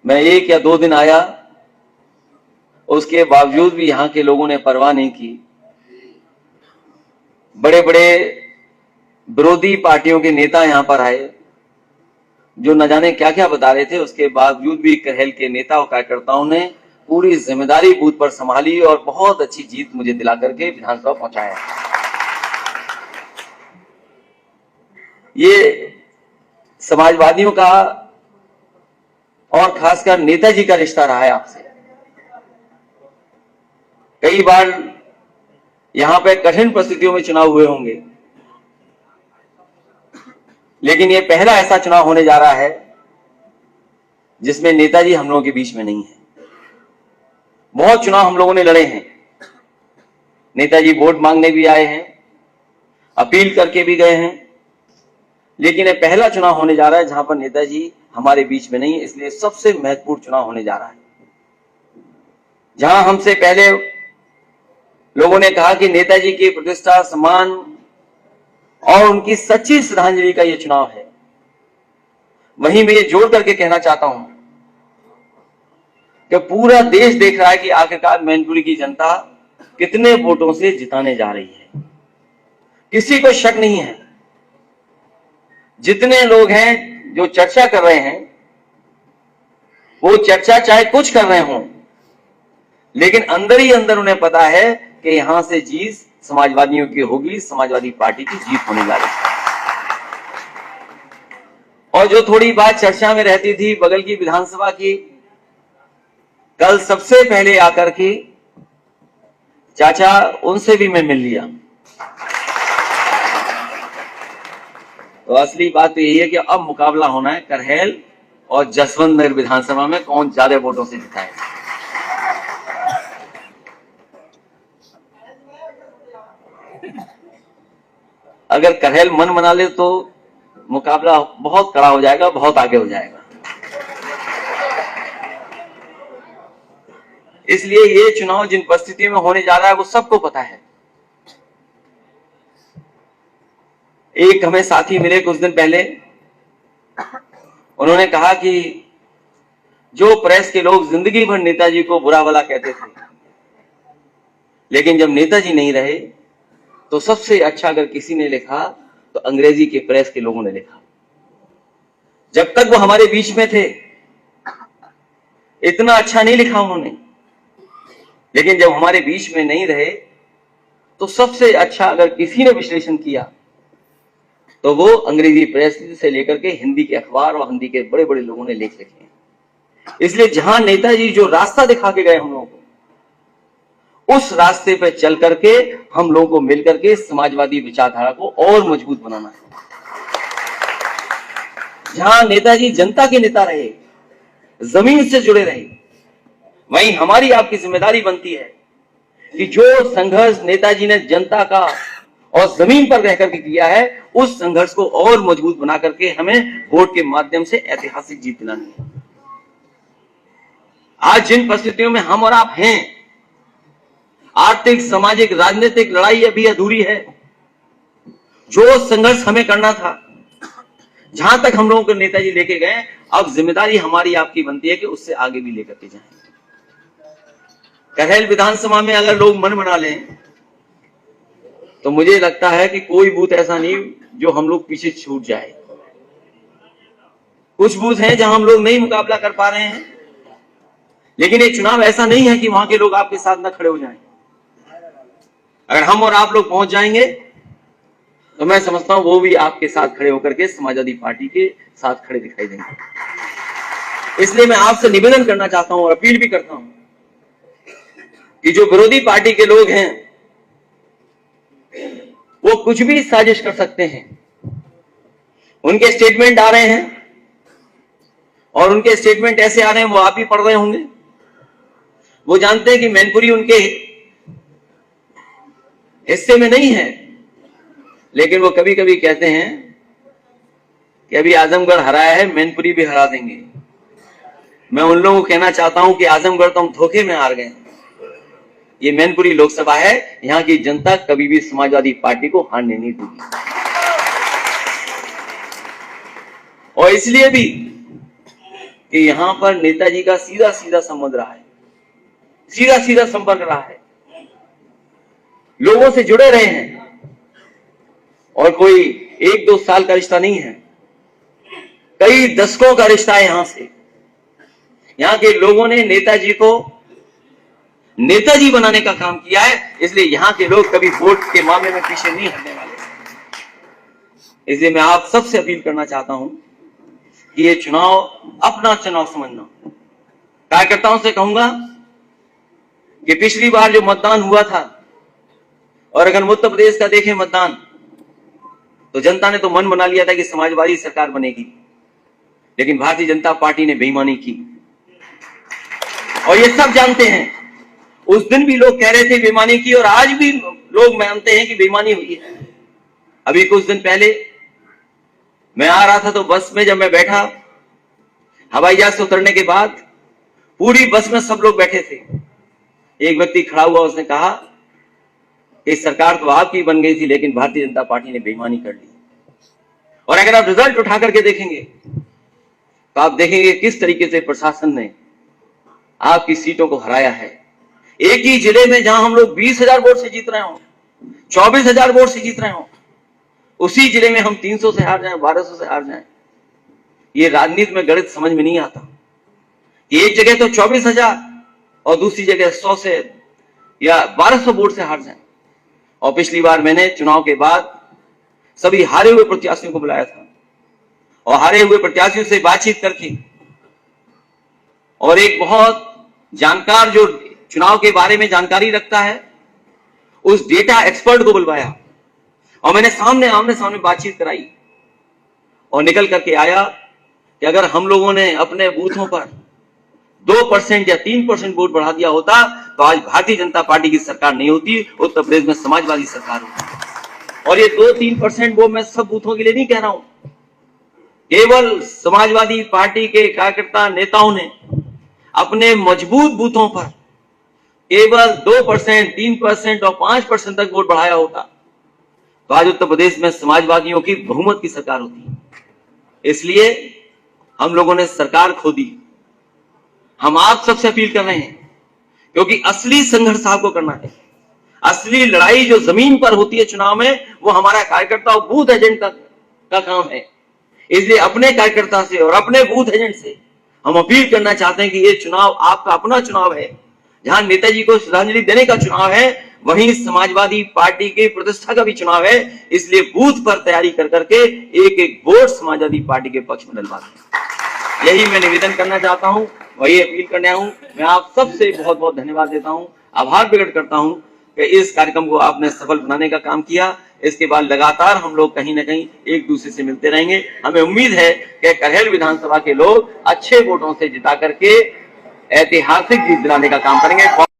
मैं 1 या 2 दिन आया, उसके बावजूद भी यहां के लोगों ने परवाह नहीं की। बड़े बड़े विरोधी पार्टियों के नेता यहां पर आए जो न जाने क्या क्या बता रहे थे। उसके बावजूद भी करहेल के नेता और कार्यकर्ताओं ने पूरी जिम्मेदारी बूथ पर संभाली और बहुत अच्छी जीत मुझे दिला करके विधानसभा पहुंचाया। ये समाजवादियों का और खासकर नेताजी का रिश्ता रहा है आपसे। कई बार यहां पे कठिन परिस्थितियों में चुनाव हुए होंगे, लेकिन ये पहला ऐसा चुनाव होने जा रहा है जिसमें नेताजी हम लोगों के बीच में नहीं है। बहुत चुनाव हम लोगों ने लड़े हैं, नेताजी वोट मांगने भी आए हैं, अपील करके भी गए हैं, लेकिन ये पहला चुनाव होने जा रहा है जहां पर नेताजी हमारे बीच में नहीं है। इसलिए सबसे महत्वपूर्ण चुनाव होने जा रहा है। जहां हमसे पहले लोगों ने कहा कि नेताजी की प्रतिष्ठा, सम्मान और उनकी सच्ची श्रद्धांजलि का यह चुनाव है, वहीं मैं ये जोड़ करके कहना चाहता हूं कि पूरा देश देख रहा है कि आखिरकार मैनपुरी की जनता कितने वोटों से जिताने जा रही है। किसी को शक नहीं है। जितने लोग हैं जो चर्चा कर रहे हैं, वो चर्चा चाहे कुछ कर रहे हों, लेकिन अंदर ही अंदर उन्हें पता है कि यहां से जीत समाजवादियों की होगी, समाजवादी पार्टी की जीत होने जा रही है। और जो थोड़ी बात चर्चा में रहती थी बगल की विधानसभा की, कल सबसे पहले आकर के चाचा उनसे भी मैं मिल लिया। तो असली बात तो यही है कि अब मुकाबला होना है करहेल और जसवंत नगर विधानसभा में कौन ज्यादा वोटों से जिता है। अगर करहेल मन बना ले तो मुकाबला बहुत कड़ा हो जाएगा, बहुत आगे हो जाएगा। इसलिए ये चुनाव जिन परिस्थितियों में होने जा रहा है वो सबको पता है। एक हमें साथी मिले कुछ दिन पहले, उन्होंने कहा कि जो प्रेस के लोग जिंदगी भर नेताजी को बुरा भला कहते थे, लेकिन जब नेताजी नहीं रहे तो सबसे अच्छा अगर किसी ने लिखा तो अंग्रेजी के प्रेस के लोगों ने लिखा। जब तक वो हमारे बीच में थे इतना अच्छा नहीं लिखा उन्होंने, लेकिन जब हमारे बीच में नहीं रहे तो सबसे अच्छा अगर किसी ने विश्लेषण किया तो वो अंग्रेजी प्रेस से लेकर के हिंदी के अखबार और हिंदी के बड़े बड़े लोगों ने लेख लिखे हैं। इसलिए जहां नेताजी जो रास्ता दिखा के गए हम लोगों को, उस रास्ते पर चल करके हम लोगों को मिलकर के समाजवादी विचारधारा को और मजबूत बनाना है। जहां नेताजी जनता के नेता रहे, जमीन से जुड़े रहे, वहीं हमारी आपकी जिम्मेदारी बनती है कि जो संघर्ष नेताजी ने जनता का और जमीन पर रह करके किया है, उस संघर्ष को और मजबूत बना करके हमें वोट के माध्यम से ऐतिहासिक जीत दिलानी है। आज जिन परिस्थितियों में हम और आप हैं, आर्थिक, सामाजिक, राजनीतिक लड़ाई अभी अधूरी है। जो संघर्ष हमें करना था, जहां तक हम लोगों को नेताजी लेके गए, अब जिम्मेदारी हमारी आपकी बनती है कि उससे आगे भी लेकर के जाएं। करहेल विधानसभा में अगर लोग मन बना लें तो मुझे लगता है कि कोई बूथ ऐसा नहीं जो हम लोग पीछे छूट जाए। कुछ बूथ हैं जहां हम लोग नहीं मुकाबला कर पा रहे हैं, लेकिन ये चुनाव ऐसा नहीं है कि वहां के लोग आपके साथ न खड़े हो जाएं। अगर हम और आप लोग पहुंच जाएंगे तो मैं समझता हूं वो भी आपके साथ खड़े होकर के समाजवादी पार्टी के साथ खड़े दिखाई देंगे। इसलिए मैं आपसे निवेदन करना चाहता हूं और अपील भी करता हूं कि जो विरोधी पार्टी के लोग हैं वो कुछ भी साजिश कर सकते हैं। उनके स्टेटमेंट आ रहे हैं और उनके स्टेटमेंट ऐसे आ रहे हैं, वो आप भी पढ़ रहे होंगे। वो जानते हैं कि मैनपुरी उनके हिस्से में नहीं है, लेकिन वो कभी कभी कहते हैं कि अभी आजमगढ़ हराया है, मैनपुरी भी हरा देंगे। मैं उन लोगों को कहना चाहता हूं कि आजमगढ़ तो हम धोखे में हार गए। ये मैनपुरी लोकसभा है, यहां की जनता कभी भी समाजवादी पार्टी को हारने नहीं देगी। और इसलिए भी कि यहां पर नेताजी का सीधा सीधा संबंध रहा है, सीधा सीधा संपर्क रहा है, लोगों से जुड़े रहे हैं और कोई 1-2 साल का रिश्ता नहीं है, कई दशकों का रिश्ता है। यहां से यहां के लोगों ने नेताजी को नेताजी बनाने का काम किया है, इसलिए यहां के लोग कभी वोट के मामले में पीछे नहीं हटने वाले। इसलिए मैं आप सबसे अपील करना चाहता हूं कि ये चुनाव अपना चुनाव समझना। कार्यकर्ताओं से कहूंगा कि पिछली बार जो मतदान हुआ था, और अगर उत्तर प्रदेश का देखें मतदान, तो जनता ने तो मन बना लिया था कि समाजवादी सरकार बनेगी, लेकिन भारतीय जनता पार्टी ने बेईमानी की और ये सब जानते हैं। उस दिन भी लोग कह रहे थे बेईमानी की, और आज भी लोग मानते हैं कि बेईमानी हुई है। अभी कुछ दिन पहले मैं आ रहा था तो बस में जब मैं बैठा, हवाई जहाज से उतरने के बाद पूरी बस में सब लोग बैठे थे। एक व्यक्ति खड़ा हुआ, उसने कहा कि सरकार तो आपकी बन गई थी, लेकिन भारतीय जनता पार्टी ने बेईमानी कर ली। और अगर आप रिजल्ट उठा करके देखेंगे तो आप देखेंगे किस तरीके से प्रशासन ने आपकी सीटों को हराया है। एक ही जिले में जहां हम लोग 20,000 वोट से जीत रहे हो, 24,000 वोट से जीत रहे हो, उसी जिले में हम 300 से हार जाएं, 1200 से हार जाएं। ये राजनीति में गणित समझ में नहीं आता। एक जगह तो 24,000 और दूसरी जगह 100 से या 1200 वोट से हार जाएं। और पिछली बार मैंने चुनाव के बाद सभी हारे हुए प्रत्याशियों को बुलाया था और हारे हुए प्रत्याशियों से बातचीत करके, और एक बहुत जानकार जो चुनाव के बारे में जानकारी रखता है, उस डेटा एक्सपर्ट को बुलवाया और मैंने आमने सामने बातचीत कराई और निकल करके आया कि अगर हम लोगों ने अपने बूथों पर 2% या 3% वोट बढ़ा दिया होता तो आज भारतीय जनता पार्टी की सरकार नहीं होती, उत्तर प्रदेश में समाजवादी सरकार होती। और ये 2-3% वो मैं सब बूथों के लिए नहीं कह रहा हूं, केवल समाजवादी पार्टी के कार्यकर्ता नेताओं ने अपने मजबूत बूथों पर केवल 2%, 3% और 5% तक वोट बढ़ाया होता तो आज उत्तर प्रदेश में समाजवादियों की बहुमत की सरकार होती। इसलिए हम लोगों ने सरकार खो दी। हम आप सबसे अपील कर रहे हैं, क्योंकि असली संघर्ष आपको करना है। असली लड़ाई जो जमीन पर होती है चुनाव में, वो हमारा कार्यकर्ता और बूथ एजेंट का काम है। इसलिए अपने कार्यकर्ता से और अपने बूथ एजेंट से हम अपील करना चाहते हैं कि ये चुनाव आपका अपना चुनाव है। जहां नेताजी को श्रद्धांजलि देने का चुनाव है, वहीं समाजवादी पार्टी की प्रतिष्ठा का भी चुनाव है। इसलिए बूथ पर तैयारी कर करके एक एक वोट समाजवादी पार्टी के पक्ष में डलवा दें। यही मैं निवेदन करना चाहता हूं, वही अपील करने आया हूं। मैं आप सबसे बहुत बहुत धन्यवाद देता हूं, आभार प्रकट करता हूं कि इस कार्यक्रम को आपने सफल बनाने का काम किया। इसके बाद लगातार हम लोग कहीं ना कहीं एक दूसरे से मिलते रहेंगे। हमें उम्मीद है कि करहेल विधानसभा के लोग अच्छे वोटों से जिता करके ऐतिहासिक जीत दिलाने का काम करेंगे।